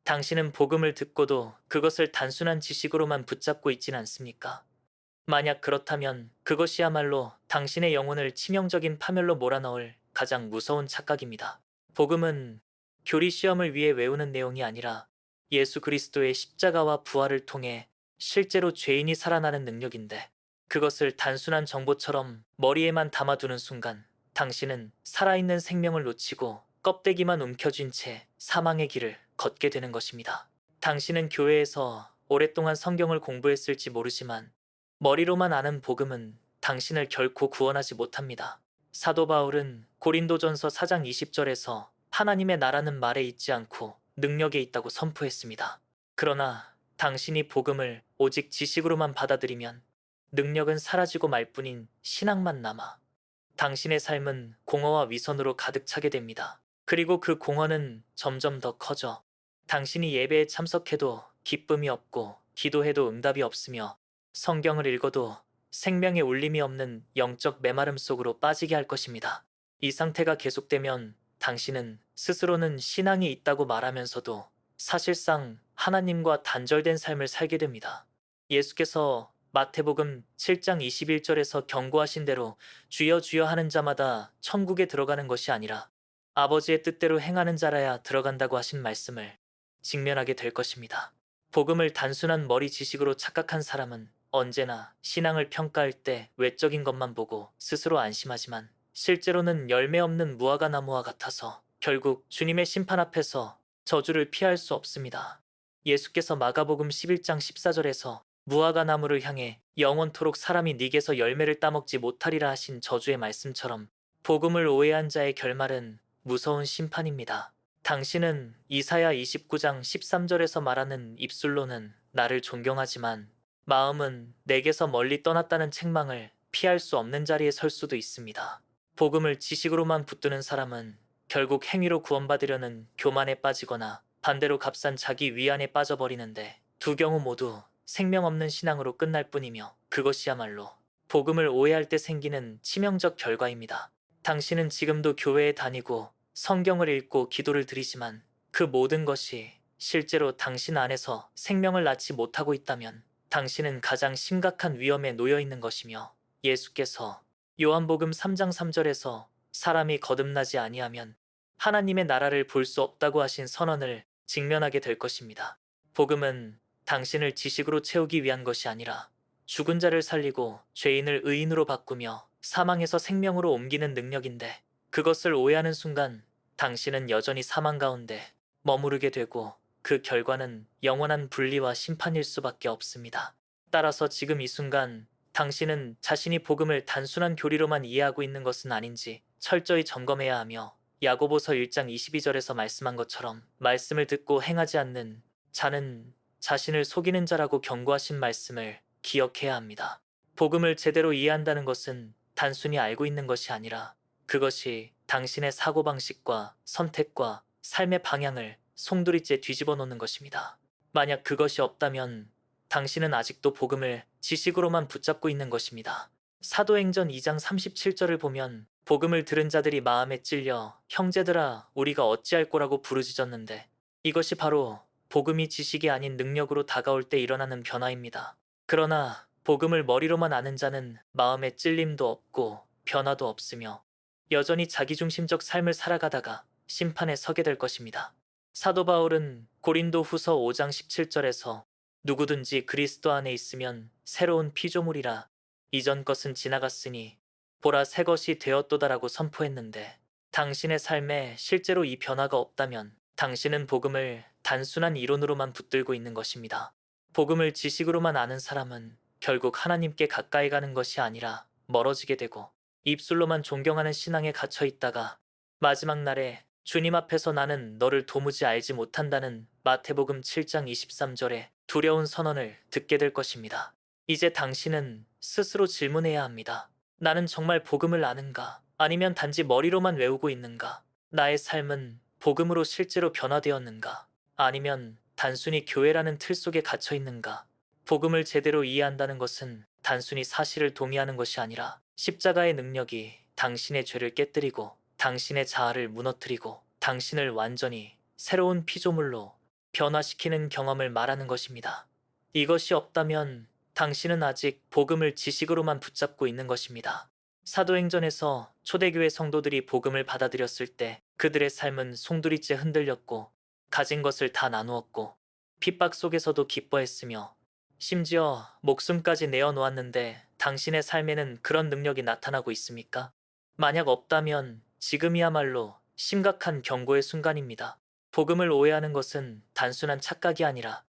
당신은 복음을 듣고도 그것을 단순한 지식으로만 붙잡고 있진 않습니까? 만약 그렇다면 그것이야말로 당신의 영혼을 치명적인 파멸로 몰아넣을 가장 무서운 착각입니다. 복음은 교리 시험을 위해 외우는 내용이 아니라 예수 그리스도의 십자가와 부활을 통해 실제로 죄인이 살아나는 능력인데, 그것을 단순한 정보처럼 머리에만 담아두는 순간 당신은 살아있는 생명을 놓치고 껍데기만 움켜쥔 채 사망의 길을 걷게 되는 것입니다. 당신은 교회에서 오랫동안 성경을 공부했을지 모르지만 머리로만 아는 복음은 당신을 결코 구원하지 못합니다. 사도 바울은 고린도전서 4장 20절에서 하나님의 나라는 말에 있지 않고 능력에 있다고 선포했습니다. 그러나 당신이 복음을 오직 지식으로만 받아들이면 능력은 사라지고 말 뿐인 신앙만 남아 당신의 삶은 공허와 위선으로 가득 차게 됩니다. 그리고 그 공허는 점점 더 커져 당신이 예배에 참석해도 기쁨이 없고 기도해도 응답이 없으며 성경을 읽어도 생명의 울림이 없는 영적 메마름 속으로 빠지게 할 것입니다. 이 상태가 계속되면 당신은 스스로는 신앙이 있다고 말하면서도 사실상 하나님과 단절된 삶을 살게 됩니다. 예수께서 마태복음 7장 21절에서 경고하신 대로 주여 주여 하는 자마다 천국에 들어가는 것이 아니라 아버지의 뜻대로 행하는 자라야 들어간다고 하신 말씀을 직면하게 될 것입니다. 복음을 단순한 머리 지식으로 착각한 사람은 언제나 신앙을 평가할 때 외적인 것만 보고 스스로 안심하지만 실제로는 열매 없는 무화과 나무와 같아서 결국 주님의 심판 앞에서 저주를 피할 수 없습니다. 예수께서 마가복음 11장 14절에서 무화과 나무를 향해 영원토록 사람이 네게서 열매를 따먹지 못하리라 하신 저주의 말씀처럼 복음을 오해한 자의 결말은 무서운 심판입니다. 당신은 이사야 29장 13절에서 말하는 입술로는 나를 존경하지만 마음은 내게서 멀리 떠났다는 책망을 피할 수 없는 자리에 설 수도 있습니다. 복음을 지식으로만 붙드는 사람은 결국 행위로 구원받으려는 교만에 빠지거나 반대로 값싼 자기 위안에 빠져버리는데, 두 경우 모두 생명 없는 신앙으로 끝날 뿐이며 그것이야말로 복음을 오해할 때 생기는 치명적 결과입니다. 당신은 지금도 교회에 다니고 성경을 읽고 기도를 드리지만 그 모든 것이 실제로 당신 안에서 생명을 낳지 못하고 있다면 당신은 가장 심각한 위험에 놓여 있는 것이며, 예수께서 요한복음 3장 3절에서 사람이 거듭나지 아니하면 하나님의 나라를 볼 수 없다고 하신 선언을 직면하게 될 것입니다. 복음은 당신을 지식으로 채우기 위한 것이 아니라 죽은 자를 살리고 죄인을 의인으로 바꾸며 사망에서 생명으로 옮기는 능력인데, 그것을 오해하는 순간 당신은 여전히 사망 가운데 머무르게 되고 그 결과는 영원한 분리와 심판일 수밖에 없습니다. 따라서 지금 이 순간 당신은 자신이 복음을 단순한 교리로만 이해하고 있는 것은 아닌지 철저히 점검해야 하며, 야고보서 1장 22절에서 말씀한 것처럼 말씀을 듣고 행하지 않는 자는 자신을 속이는 자라고 경고하신 말씀을 기억해야 합니다. 복음을 제대로 이해한다는 것은 단순히 알고 있는 것이 아니라 그것이 당신의 사고방식과 선택과 삶의 방향을 송두리째 뒤집어 놓는 것입니다. 만약 그것이 없다면 당신은 아직도 복음을 지식으로만 붙잡고 있는 것입니다. 사도행전 2장 37절을 보면 복음을 들은 자들이 마음에 찔려 형제들아 우리가 어찌할 거라고 부르짖었는데, 이것이 바로 복음이 지식이 아닌 능력으로 다가올 때 일어나는 변화입니다. 그러나 복음을 머리로만 아는 자는 마음에 찔림도 없고 변화도 없으며 여전히 자기중심적 삶을 살아가다가 심판에 서게 될 것입니다. 사도 바울은 고린도 후서 5장 17절에서 누구든지 그리스도 안에 있으면 새로운 피조물이라 이전 것은 지나갔으니 보라 새 것이 되었도다라고 선포했는데, 당신의 삶에 실제로 이 변화가 없다면 당신은 복음을 단순한 이론으로만 붙들고 있는 것입니다. 복음을 지식으로만 아는 사람은 결국 하나님께 가까이 가는 것이 아니라 멀어지게 되고 입술로만 존경하는 신앙에 갇혀 있다가 마지막 날에 주님 앞에서 나는 너를 도무지 알지 못한다는 마태복음 7장 23절의 두려운 선언을 듣게 될 것입니다. 이제 당신은 스스로 질문해야 합니다. 나는 정말 복음을 아는가? 아니면 단지 머리로만 외우고 있는가? 나의 삶은 복음으로 실제로 변화되었는가? 아니면 단순히 교회라는 틀 속에 갇혀 있는가? 복음을 제대로 이해한다는 것은 단순히 사실을 동의하는 것이 아니라 십자가의 능력이 당신의 죄를 깨뜨리고 당신의 자아를 무너뜨리고 당신을 완전히 새로운 피조물로 변화시키는 경험을 말하는 것입니다. 이것이 없다면 당신은 아직 복음을 지식으로만 붙잡고 있는 것입니다. 사도행전에서 초대교회 성도들이 복음을 받아들였을 때 그들의 삶은 송두리째 흔들렸고 가진 것을 다 나누었고 핍박 속에서도 기뻐했으며 심지어 목숨까지 내어놓았는데 당신의 삶에는 그런 능력이 나타나고 있습니까? 만약 없다면 지금이야말로 심각한 경고의 순간입니다. 복음을 오해하는 것은 단순한 착각이 아니라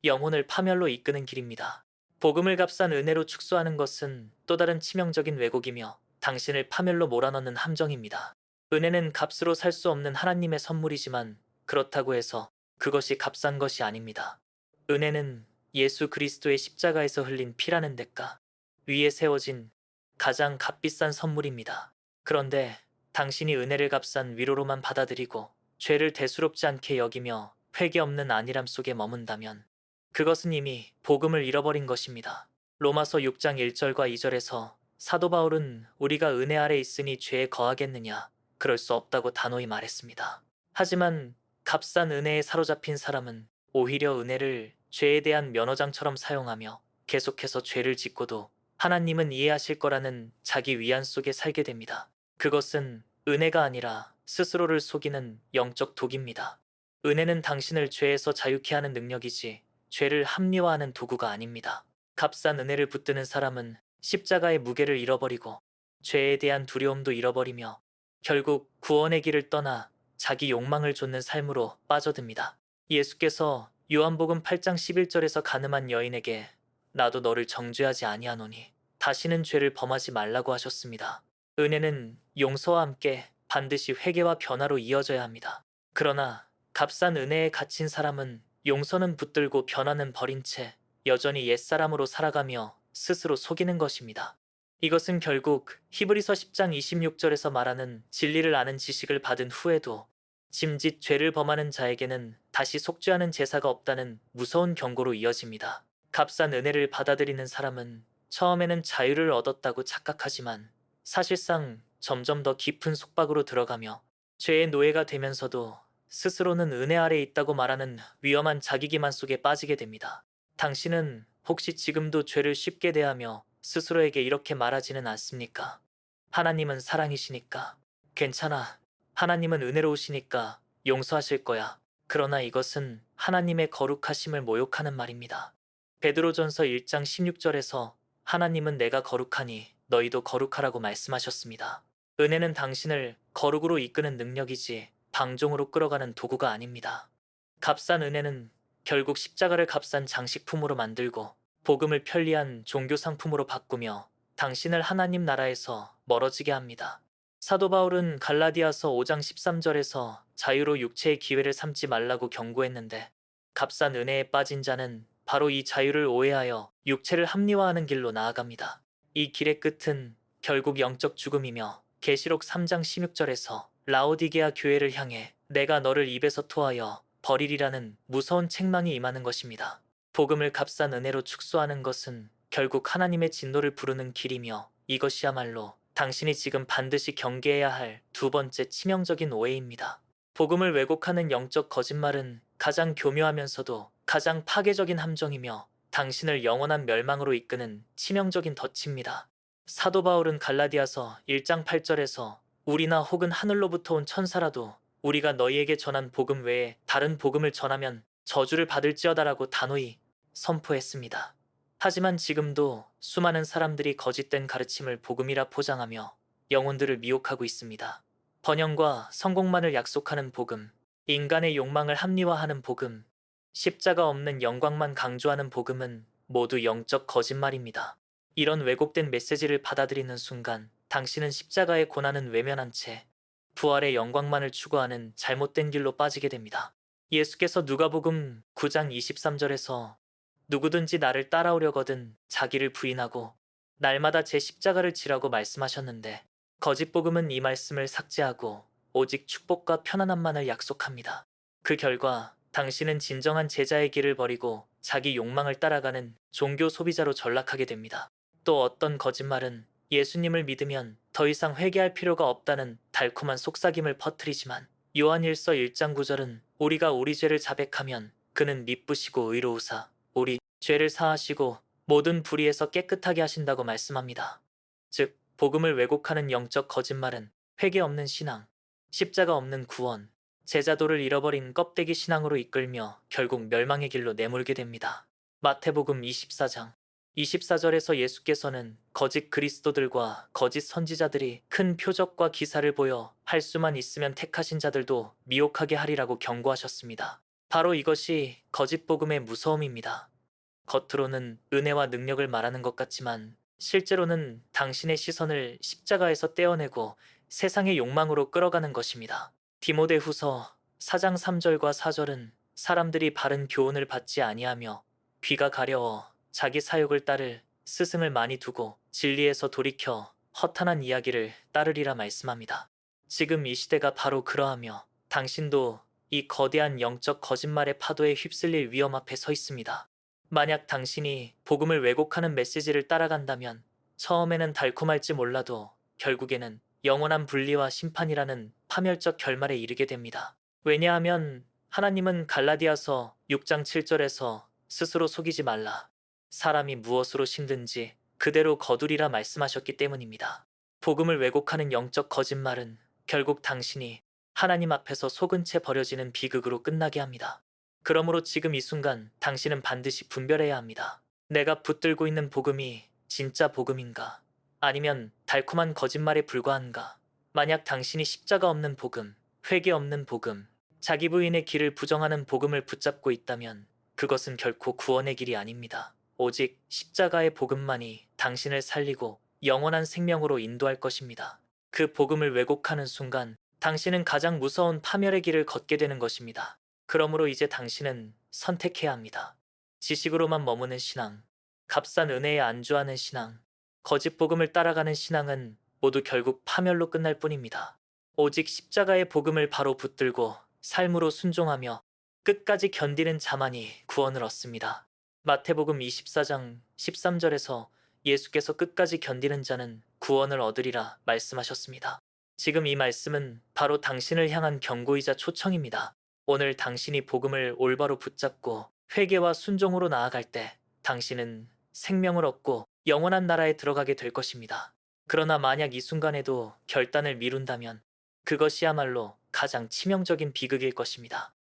영혼을 파멸로 이끄는 길입니다. 복음을 값싼 은혜로 축소하는 것은 또 다른 치명적인 왜곡이며 당신을 파멸로 몰아넣는 함정입니다. 은혜는 값으로 살 수 없는 하나님의 선물이지만 그렇다고 해서 그것이 값싼 것이 아닙니다. 은혜는 예수 그리스도의 십자가에서 흘린 피라는 대가 위에 세워진 가장 값비싼 선물입니다. 그런데 당신이 은혜를 값싼 위로로만 받아들이고 죄를 대수롭지 않게 여기며 회개 없는 안일함 속에 머문다면 그것은 이미 복음을 잃어버린 것입니다. 로마서 6장 1절과 2절에서 사도 바울은 우리가 은혜 아래 있으니 죄에 거하겠느냐? 그럴 수 없다고 단호히 말했습니다. 하지만 값싼 은혜에 사로잡힌 사람은 오히려 은혜를 죄에 대한 면허장처럼 사용하며 계속해서 죄를 짓고도 하나님은 이해하실 거라는 자기 위안 속에 살게 됩니다. 그것은 은혜가 아니라 스스로를 속이는 영적 독입니다. 은혜는 당신을 죄에서 자유케 하는 능력이지 죄를 합리화하는 도구가 아닙니다. 값싼 은혜를 붙드는 사람은 십자가의 무게를 잃어버리고 죄에 대한 두려움도 잃어버리며 결국 구원의 길을 떠나 자기 욕망을 좇는 삶으로 빠져듭니다. 예수께서 요한복음 8장 11절에서 가늠한 여인에게 나도 너를 정죄하지 아니하노니 다시는 죄를 범하지 말라고 하셨습니다. 은혜는 용서와 함께 반드시 회개와 변화로 이어져야 합니다. 그러나 값싼 은혜에 갇힌 사람은 용서는 붙들고 변화는 버린 채 여전히 옛사람으로 살아가며 스스로 속이는 것입니다. 이것은 결국 히브리서 10장 26절에서 말하는 진리를 아는 지식을 받은 후에도 짐짓 죄를 범하는 자에게는 다시 속죄하는 제사가 없다는 무서운 경고로 이어집니다. 값싼 은혜를 받아들이는 사람은 처음에는 자유를 얻었다고 착각하지만 사실상 점점 더 깊은 속박으로 들어가며 죄의 노예가 되면서도 스스로는 은혜 아래 있다고 말하는 위험한 자기기만 속에 빠지게 됩니다. 당신은 혹시 지금도 죄를 쉽게 대하며 스스로에게 이렇게 말하지는 않습니까? 하나님은 사랑이시니까. 괜찮아. 하나님은 은혜로우시니까 용서하실 거야. 그러나 이것은 하나님의 거룩하심을 모욕하는 말입니다. 베드로전서 1장 16절에서 하나님은 내가 거룩하니 너희도 거룩하라고 말씀하셨습니다. 은혜는 당신을 거룩으로 이끄는 능력이지 방종으로 끌어가는 도구가 아닙니다. 값싼 은혜는 결국 십자가를 값싼 장식품으로 만들고 복음을 편리한 종교 상품으로 바꾸며 당신을 하나님 나라에서 멀어지게 합니다. 사도 바울은 갈라디아서 5장 13절에서 자유로 육체의 기회를 삼지 말라고 경고했는데 값싼 은혜에 빠진 자는 바로 이 자유를 오해하여 육체를 합리화하는 길로 나아갑니다. 이 길의 끝은 결국 영적 죽음이며 계시록 3장 16절에서 라오디게아 교회를 향해 내가 너를 입에서 토하여 버리리라는 무서운 책망이 임하는 것입니다. 복음을 값싼 은혜로 축소하는 것은 결국 하나님의 진노를 부르는 길이며 이것이야말로 당신이 지금 반드시 경계해야 할 두 번째 치명적인 오해입니다. 복음을 왜곡하는 영적 거짓말은 가장 교묘하면서도 가장 파괴적인 함정이며 당신을 영원한 멸망으로 이끄는 치명적인 덫입니다. 사도 바울은 갈라디아서 1장 8절에서 우리나 혹은 하늘로부터 온 천사라도 우리가 너희에게 전한 복음 외에 다른 복음을 전하면 저주를 받을지어다라고 단호히 선포했습니다. 하지만 지금도 수많은 사람들이 거짓된 가르침을 복음이라 포장하며 영혼들을 미혹하고 있습니다. 번영과 성공만을 약속하는 복음, 인간의 욕망을 합리화하는 복음, 십자가 없는 영광만 강조하는 복음은 모두 영적 거짓말입니다. 이런 왜곡된 메시지를 받아들이는 순간 당신은 십자가의 고난은 외면한 채 부활의 영광만을 추구하는 잘못된 길로 빠지게 됩니다. 예수께서 누가복음 9장 23절에서 누구든지 나를 따라오려거든 자기를 부인하고 날마다 제 십자가를 지라고 말씀하셨는데 거짓 복음은 이 말씀을 삭제하고 오직 축복과 편안함만을 약속합니다. 그 결과 당신은 진정한 제자의 길을 버리고 자기 욕망을 따라가는 종교 소비자로 전락하게 됩니다. 또 어떤 거짓말은 예수님을 믿으면 더 이상 회개할 필요가 없다는 달콤한 속삭임을 퍼뜨리지만 요한 1서 1장 9절은 우리가 우리 죄를 자백하면 그는 미쁘시고 의로우사 우리 죄를 사하시고 모든 불의에서 깨끗하게 하신다고 말씀합니다. 즉, 복음을 왜곡하는 영적 거짓말은 회개 없는 신앙, 십자가 없는 구원, 제자도를 잃어버린 껍데기 신앙으로 이끌며 결국 멸망의 길로 내몰게 됩니다. 마태복음 24장 24절에서 예수께서는 거짓 그리스도들과 거짓 선지자들이 큰 표적과 기사를 보여 할 수만 있으면 택하신 자들도 미혹하게 하리라고 경고하셨습니다. 바로 이것이 거짓 복음의 무서움입니다. 겉으로는 은혜와 능력을 말하는 것 같지만 실제로는 당신의 시선을 십자가에서 떼어내고 세상의 욕망으로 끌어가는 것입니다. 디모데후서 4장 3절과 4절은 사람들이 바른 교훈을 받지 아니하며 귀가 가려워 자기 사욕을 따를 스승을 많이 두고 진리에서 돌이켜 허탄한 이야기를 따르리라 말씀합니다. 지금 이 시대가 바로 그러하며 당신도 이 거대한 영적 거짓말의 파도에 휩쓸릴 위험 앞에 서 있습니다. 만약 당신이 복음을 왜곡하는 메시지를 따라간다면 처음에는 달콤할지 몰라도 결국에는 영원한 분리와 심판이라는 파멸적 결말에 이르게 됩니다. 왜냐하면 하나님은 갈라디아서 6장 7절에서 스스로 속이지 말라. 사람이 무엇으로 신든지 그대로 거두리라 말씀하셨기 때문입니다. 복음을 왜곡하는 영적 거짓말은 결국 당신이 하나님 앞에서 속은 채 버려지는 비극으로 끝나게 합니다. 그러므로 지금 이 순간 당신은 반드시 분별해야 합니다. 내가 붙들고 있는 복음이 진짜 복음인가? 아니면 달콤한 거짓말에 불과한가? 만약 당신이 십자가 없는 복음, 회개 없는 복음, 자기 부인의 길을 부정하는 복음을 붙잡고 있다면 그것은 결코 구원의 길이 아닙니다. 오직 십자가의 복음만이 당신을 살리고 영원한 생명으로 인도할 것입니다. 그 복음을 왜곡하는 순간 당신은 가장 무서운 파멸의 길을 걷게 되는 것입니다. 그러므로 이제 당신은 선택해야 합니다. 지식으로만 머무는 신앙, 값싼 은혜에 안주하는 신앙, 거짓 복음을 따라가는 신앙은 모두 결국 파멸로 끝날 뿐입니다. 오직 십자가의 복음을 바로 붙들고 삶으로 순종하며 끝까지 견디는 자만이 구원을 얻습니다. 마태복음 24장 13절에서 예수께서 끝까지 견디는 자는 구원을 얻으리라 말씀하셨습니다. 지금 이 말씀은 바로 당신을 향한 경고이자 초청입니다. 오늘 당신이 복음을 올바로 붙잡고 회개와 순종으로 나아갈 때 당신은 생명을 얻고 영원한 나라에 들어가게 될 것입니다. 그러나 만약 이 순간에도 결단을 미룬다면 그것이야말로 가장 치명적인 비극일 것입니다.